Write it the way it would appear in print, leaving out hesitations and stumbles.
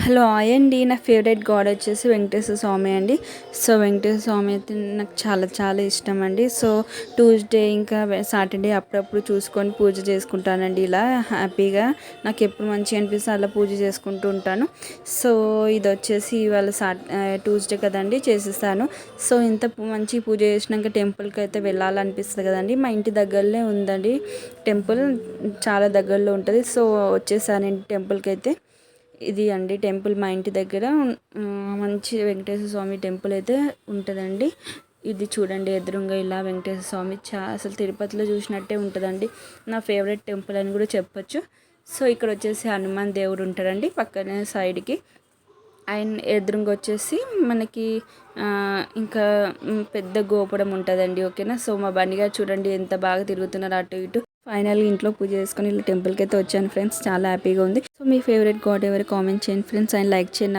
Hello hi అండి. నా favourite God వచ్చేసి వెంకటేశ్వర స్వామి అండి. సో వెంకటేశ్వర స్వామి అయితే నాకు చాలా చాలా ఇష్టం అండి. సో ట్యూస్డే ఇంకా సాటర్డే అప్పుడప్పుడు చూసుకొని పూజ చేసుకుంటానండి. ఇలా హ్యాపీగా నాకు ఎప్పుడు మంచిగా అనిపిస్తే అలా పూజ చేసుకుంటూ ఉంటాను. సో ఇది వచ్చేసి ఇవాళ ట్యూస్డే కదండి, చేసేస్తాను. సో ఇంత మంచి పూజ చేసినాక టెంపుల్కి అయితే వెళ్ళాలనిపిస్తుంది కదండి. మా ఇంటి దగ్గరనే ఉందండి టెంపుల్, చాలా దగ్గరలో ఉంటుంది. సో వచ్చేసానండి టెంపుల్కి అయితే. ఇది అండి టెంపుల్ మా ఇంటి దగ్గర మంచి వెంకటేశ్వర స్వామి టెంపుల్ అయితే ఉంటుందండి. ఇది చూడండి ఎదురుగా ఇలా వెంకటేశ్వర స్వామి అసలు తిరుపతిలో చూసినట్టే ఉంటుందండి. నా ఫేవరెట్ టెంపుల్ అని కూడా చెప్పొచ్చు. సో ఇక్కడ వచ్చేసి హనుమాన్ దేవుడు ఉంటారండి పక్కనే సైడ్కి. ఆయన ఎదురుగా వచ్చేసి మనకి ఇంకా పెద్ద గోపురం ఉంటుందండి. ఓకేనా. సో మా బండి గారు చూడండి ఎంత బాగా తిరుగుతున్నారు అటు ఇటు. ఫైనల్గా ఇంట్లో పూజ చేసుకొని ఇలా టెంపుల్కి అయితే వచ్చాను ఫ్రెండ్స్. చాలా హ్యాపీగా ఉంది. సో మీ ఫేవరెట్ గాడ్ ఎవరు కామెంట్ చేయండి ఫ్రెండ్స్, అండ్ లైక్ చేయండి.